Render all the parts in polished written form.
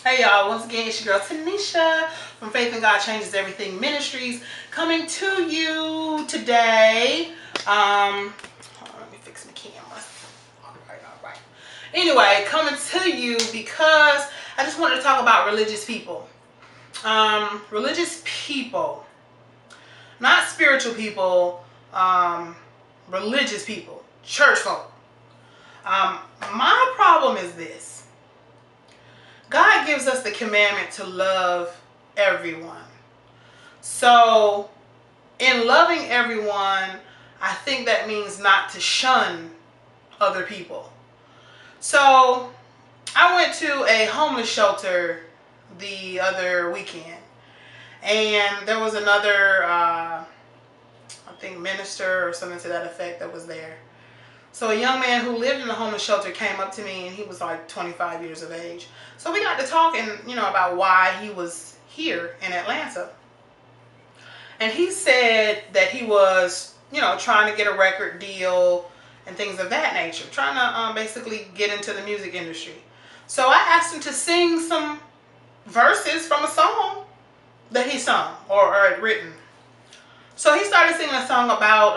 Hey y'all, once again it's your girl Tanisha from Faith in God Changes Everything Ministries coming to you today. Hold on, let me fix my camera. Alright. Anyway, coming to you because I just wanted to talk about religious people. Religious people. Not spiritual people, religious people, church folk. My problem is this. God gives us the commandment to love everyone. So, in loving everyone, I think that means not to shun other people. So, I went to a homeless shelter the other weekend. And there was another, I think, minister or something to that effect that was there. So a young man who lived in the homeless shelter came up to me, and he was like 25 years of age. So we got to talking, about why he was here in Atlanta. And he said that he was, trying to get a record deal and things of that nature, trying to basically get into the music industry. So I asked him to sing some verses from a song that he sung or had written. So he started singing a song about,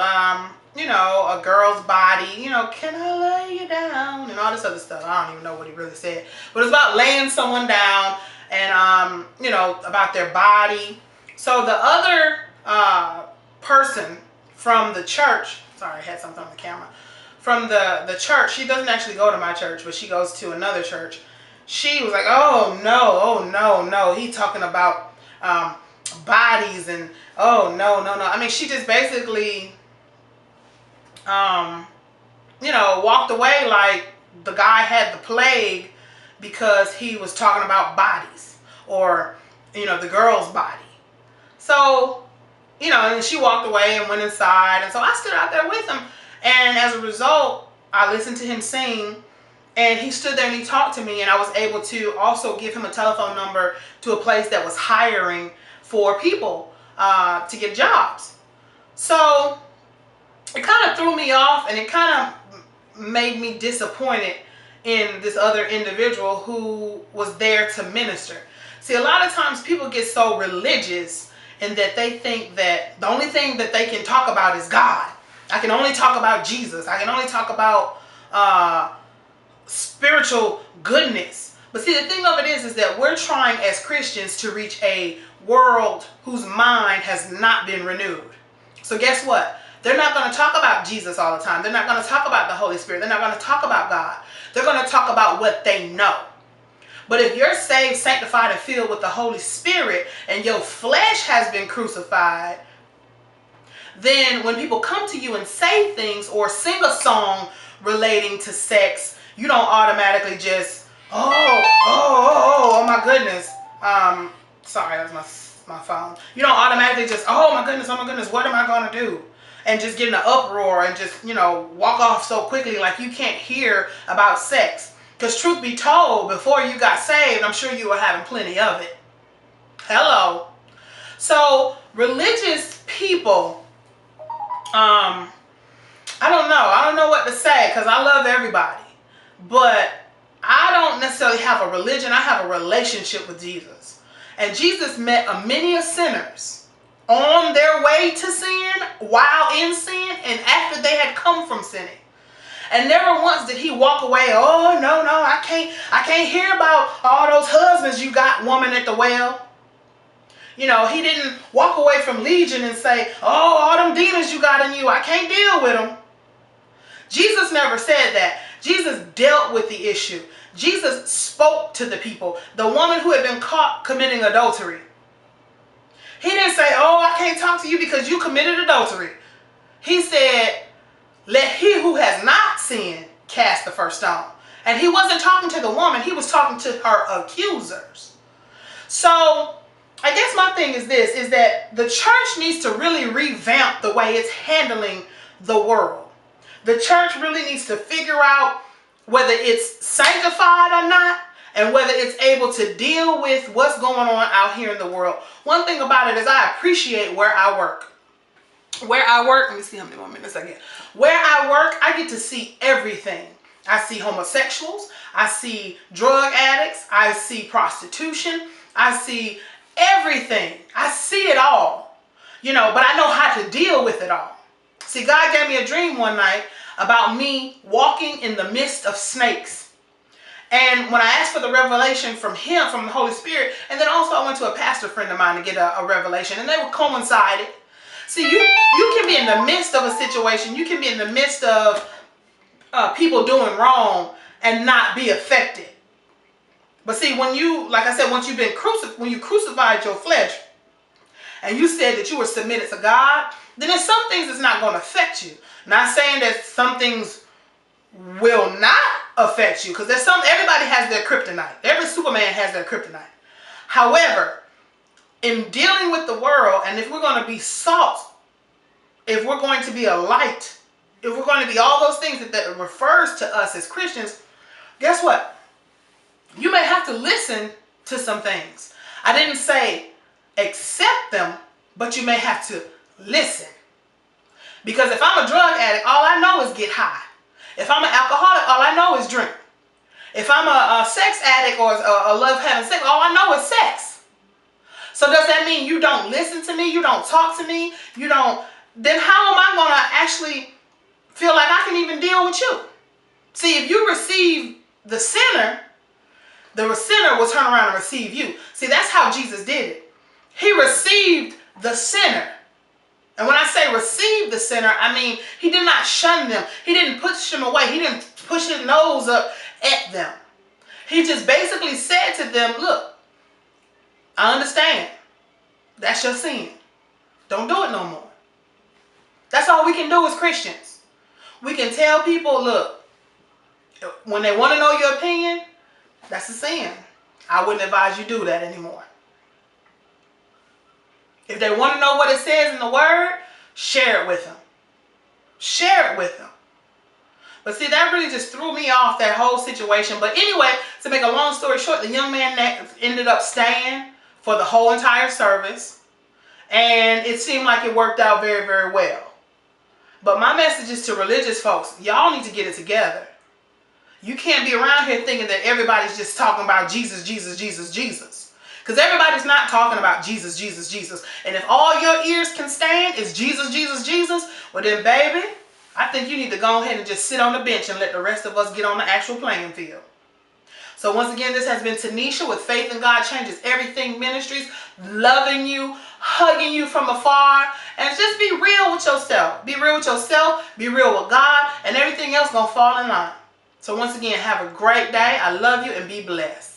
a girl's body, can I lay you down, and all this other stuff. I don't even know what he really said. But it's about laying someone down and, about their body. So the other person from the church, sorry, I had something on the camera, from the church, she doesn't actually go to my church, but she goes to another church. She was like, oh no, he talking about bodies and oh no. I mean, she just basically walked away like the guy had the plague because he was talking about bodies or the girl's body. So and she walked away and went inside, and so I stood out there with him, and as a result I listened to him sing. And he stood there and he talked to me, and I was able to also give him a telephone number to a place that was hiring for people to get jobs. So it kind of threw me off, and it kind of made me disappointed in this other individual who was there to minister. See, a lot of times people get so religious in that they think that the only thing that they can talk about is God. I can only talk about Jesus. I can only talk about spiritual goodness. But see, the thing of it is that we're trying as Christians to reach a world whose mind has not been renewed. So guess what? They're not going to talk about Jesus all the time. They're not going to talk about the Holy Spirit. They're not going to talk about God. They're going to talk about what they know. But if you're saved, sanctified, and filled with the Holy Spirit, and your flesh has been crucified, then when people come to you and say things or sing a song relating to sex, you don't automatically just, oh my goodness. Sorry, that was my phone. You don't automatically just, oh my goodness, what am I going to do? And just get in an uproar and just, walk off so quickly like you can't hear about sex. Because truth be told, before you got saved, I'm sure you were having plenty of it. Hello. So, religious people, I don't know. I don't know what to say because I love everybody. But I don't necessarily have a religion. I have a relationship with Jesus. And Jesus met many sinners on their way to sin, while in sin, and after they had come from sinning. And never once did he walk away, oh, no, I can't hear about all those husbands you got, woman at the well. He didn't walk away from Legion and say, oh, all them demons you got in you, I can't deal with them. Jesus never said that. Jesus dealt with the issue. Jesus spoke to the people. The woman who had been caught committing adultery. He didn't say, oh, I can't talk to you because you committed adultery. He said, let he who has not sinned cast the first stone. And he wasn't talking to the woman. He was talking to her accusers. So I guess my thing is this, is that the church needs to really revamp the way it's handling the world. The church really needs to figure out whether it's sanctified or not, and whether it's able to deal with what's going on out here in the world. One thing about it is I appreciate where I work. Let me see how many more minutes I get. Where I work, I get to see everything. I see homosexuals. I see drug addicts. I see prostitution. I see everything. I see it all. But I know how to deal with it all. See, God gave me a dream one night about me walking in the midst of snakes. And when I asked for the revelation from him, from the Holy Spirit, and then also I went to a pastor friend of mine to get a revelation, and they were coincided. See, you can be in the midst of a situation. You can be in the midst of people doing wrong and not be affected. But see, when you, like I said, once you've been when you crucified your flesh, and you said that you were submitted to God, then there's some things that's not going to affect you. Not saying that some things will not affect you, because everybody has their kryptonite. Every Superman has their kryptonite. However, in dealing with the world, and if we're going to be salt, if we're going to be a light, if we're going to be all those things that refers to us as Christians, guess what? You may have to listen to some things. I didn't say accept them, but you may have to listen. Because if I'm a drug addict, all I know is get high. If I'm an alcoholic, all I know is drink. If I'm a sex addict or love having sex, all I know is sex. So does that mean you don't listen to me? You don't talk to me? Then how am I going to actually feel like I can even deal with you? See, if you receive the sinner will turn around and receive you. See, that's how Jesus did it. He received the sinner. And when I say receive the sinner, I mean he did not shun them. He didn't push them away. He didn't push his nose up at them. He just basically said to them, look, I understand. That's your sin. Don't do it no more. That's all we can do as Christians. We can tell people, look, when they want to know your opinion, that's a sin. I wouldn't advise you do that anymore. If they want to know what it says in the Word, share it with them. Share it with them. But see, that really just threw me off, that whole situation. But anyway, to make a long story short, the young man ended up staying for the whole entire service. And it seemed like it worked out very, very well. But my message is to religious folks, y'all need to get it together. You can't be around here thinking that everybody's just talking about Jesus, Jesus, Jesus, Jesus. Because everybody's not talking about Jesus, Jesus, Jesus. And if all your ears can stand is Jesus, Jesus, Jesus, well then, baby, I think you need to go ahead and just sit on the bench and let the rest of us get on the actual playing field. So once again, this has been Tanisha with Faith in God Changes Everything Ministries, loving you, hugging you from afar, and just be real with yourself. Be real with yourself, be real with God, and everything else gonna fall in line. So once again, have a great day. I love you and be blessed.